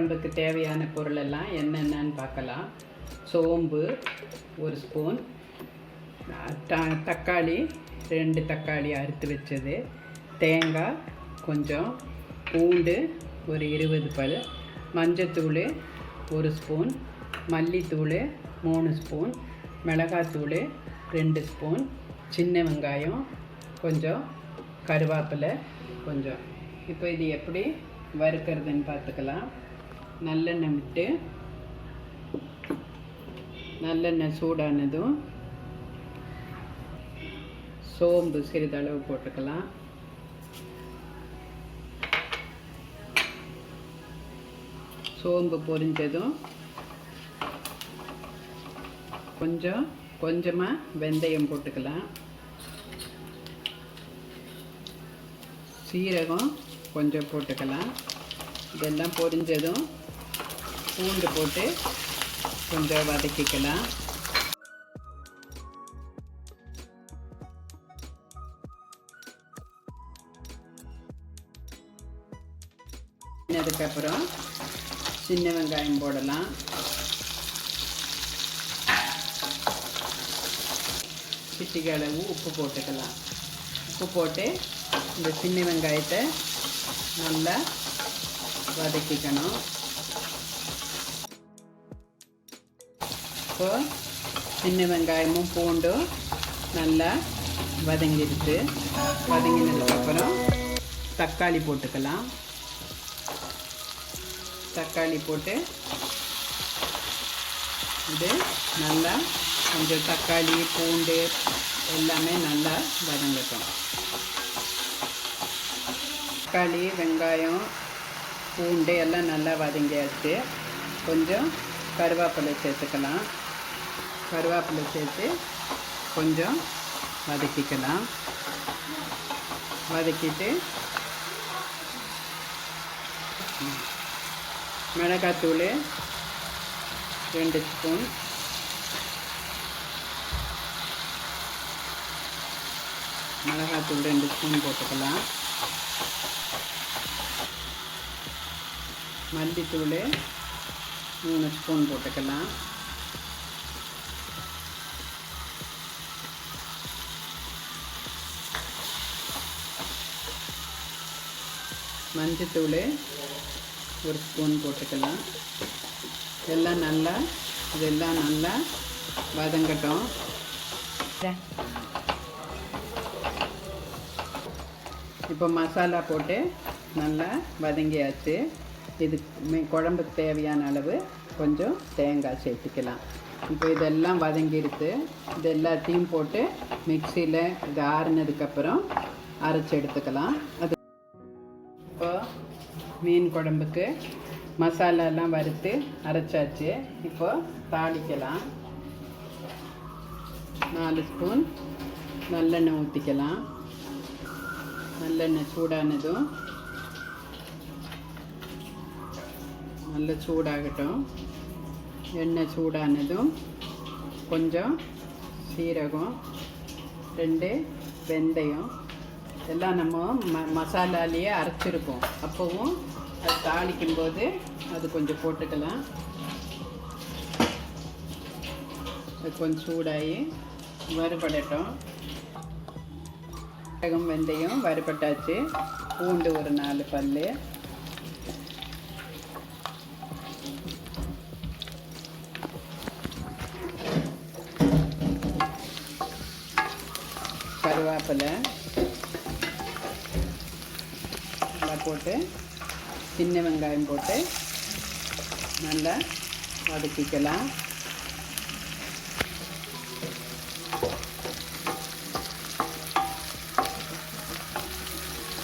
குழம்புக்கு தேவையான பொருள் எல்லாம் என்னென்னு பார்க்கலாம். சோம்பு 1 ஸ்பூன், தக்காளி 2 தக்காளி அறுத்து வச்சது, தேங்காய் கொஞ்சம், பூண்டு ஒரு 20 பல், மஞ்சத்தூள் 1 ஸ்பூன், மல்லித்தூள் 3 ஸ்பூன், மிளகாத்தூள் 2 ஸ்பூன், சின்ன வெங்காயம் கொஞ்சம், கருவேப்பிலை கொஞ்சம். இப்போ இது எப்படி வறுக்கிறதுன்னு பார்த்துக்கலாம். நல்லெண்ணெய் விட்டு நல்லெண்ணெய் சூடானதும் சோம்பு சிறிதளவு போட்டுக்கலாம். சோம்பு பொரிஞ்சதும் கொஞ்சமாக வெந்தயம் போட்டுக்கலாம். சீரகம் கொஞ்சம் போட்டுக்கலாம். இதெல்லாம் பொரிஞ்சதும் பூண்டு போட்டு கொஞ்சம் வதக்கிக்கலாம். அதுக்கப்புறம் சின்ன வெங்காயம் போடலாம். சிட்டிகை அளவு உப்பு போட்டுக்கலாம். உப்பு போட்டு இந்த சின்ன வெங்காயத்தை நல்லா வதக்கிக்கணும். இப்போ சின்ன வெங்காயமும் பூண்டும் நல்லா வதங்கிடுச்சு. வதங்கினதுக்கப்புறம் தக்காளி போட்டுக்கலாம். தக்காளி போட்டு இது நல்லா கொஞ்சம் தக்காளி பூண்டு எல்லாமே நல்லா வதங்கட்டும். தக்காளி வெங்காயம் பூண்டு எல்லாம் நல்லா வதங்கியாச்சு. கொஞ்சம் கருவேப்பிலை சேர்த்துக்கலாம். கருவேப்பிலை சேர்த்து கொஞ்சம் வதக்கிக்கலாம். வதக்கிட்டு மிளகாத்தூள் 2 ஸ்பூன், மிளகாத்தூள் 2 ஸ்பூன் போட்டுக்கலாம். மல்லித்தூள் 3 ஸ்பூன் போட்டுக்கலாம். மஞ்சத்தூள் 1 ஸ்பூன் போட்டுக்கலாம். இதெல்லாம் நல்லா வதங்கட்டும். இப்போ மசாலா போட்டு நல்லா வதங்கியாச்சு. இது குழம்புக்கு தேவையான அளவு கொஞ்சம் தேங்காய் சேர்த்துக்கலாம். இப்போ இதெல்லாம் வதங்கிடுது. இது எல்லாத்தையும் போட்டு மிக்சியில் இது ஆறுனதுக்கப்புறம் அரைச்சி எடுத்துக்கலாம். அது இப்போ மீன் குழம்புக்கு மசாலாலாம் வறுத்து அரைச்சாச்சு. இப்போ தாளிக்கலாம். 4 ஸ்பூன் நல்லெண்ணெய் ஊற்றிக்கலாம். நல்லெண்ணெய் சூடானதும் நல்ல சூடாகட்டும். எண்ணெய் சூடானதும் கொஞ்சம் சீரகம் 2 வெந்தயம் எல்லாம் நம்ம மசாலாலேயே அரைச்சிருக்கோம். அப்போவும் அது தாளிக்கும்போது அது கொஞ்சம் போட்டுக்கலாம். அது கொஞ்சம் சூடாகி வறுபடட்டும். சீரகம் வெந்தயம் வறுபட்டாச்சு. பூண்டு ஒரு 4 பல், கருவேப்பிலை எல்லாம் போட்டு சின்ன வெங்காயம் போட்டு நல்லா வதக்கிக்கலாம்.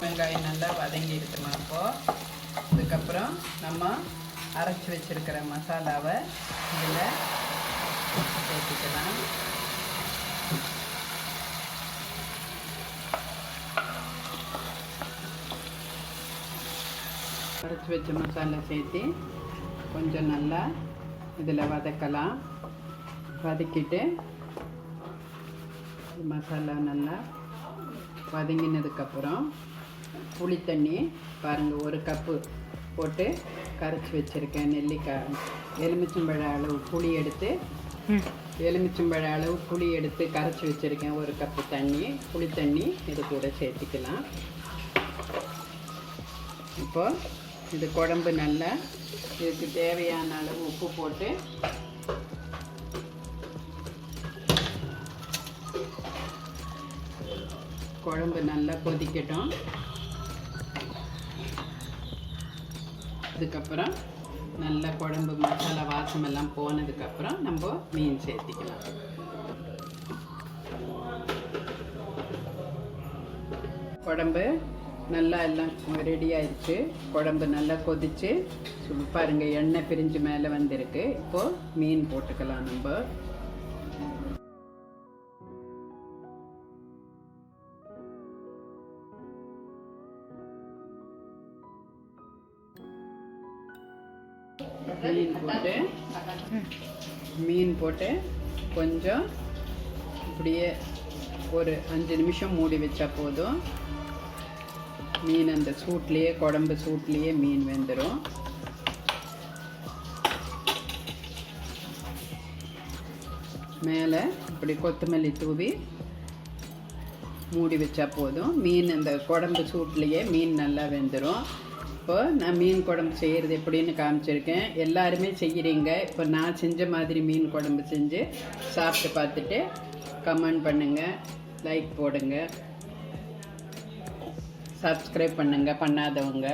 வெங்காயம் நல்லா வதங்கி இருக்குமா. இப்போது அதுக்கப்புறம் நம்ம அரைச்சி வச்சுருக்கிற மசாலாவை இதில் சேர்த்துக்கலாம். அரைச்சி வச்ச மசாலா சேர்த்து கொஞ்சம் நல்லா இதில் வதக்கலாம். வதக்கிட்டு மசாலா நல்லா வதங்கினதுக்கப்புறம் புளி தண்ணி பாருங்கள் 1 கப்பு போட்டு கரைச்சி வச்சுருக்கேன் நெல்லிக்காய் எலுமிச்சம்பழ அளவு புளி எடுத்து கரைச்சி வச்சுருக்கேன். 1 கப்பு தண்ணி, புளி தண்ணி இது கூட சேர்த்துக்கலாம். இப்போ இது குழம்பு நல்லா இதுக்கு தேவையான அளவு உப்பு போட்டு குழம்பு நல்லா கொதிக்கட்டும். அதுக்கப்புறம் நல்லா குழம்பு மசாலா வாசமெல்லாம் போனதுக்கப்புறம் நம்ம மீன் சேர்த்திக்கலாம். குழம்பு நல்லா எல்லாம் ரெடி ஆயிடுச்சு. குழம்பு நல்லா கொதிச்சு பாருங்க, எண்ணெய் பிரிஞ்சு மேலே வந்திருக்கு. இப்போது மீன் போட்டுக்கலாம். நம்ம மீன் போட்டு கொஞ்சம் இப்படியே ஒரு 5 நிமிஷம் மூடி வச்சா போதும். மீன் அந்த சூட்லேயே, குழம்பு சூட்லேயே மீன் வெந்துடும். மேலே இப்படி கொத்தமல்லி தூவி மூடி வச்சா போதும். மீன் அந்த குழம்பு சூட்லேயே மீன் நல்லா வெந்துடும். இப்போ நான் மீன் குழம்பு செய்கிறது எப்படின்னு காமிச்சிருக்கேன். எல்லாருமே செய்கிறீங்க. இப்போ நான் செஞ்ச மாதிரி மீன் குழம்பு செஞ்சு சாப்பிட்டு பார்த்துட்டு கமெண்ட் பண்ணுங்கள், லைக் போடுங்க, சப்ஸ்கிரைப் பண்ணுங்கள் பண்ணாதவங்க.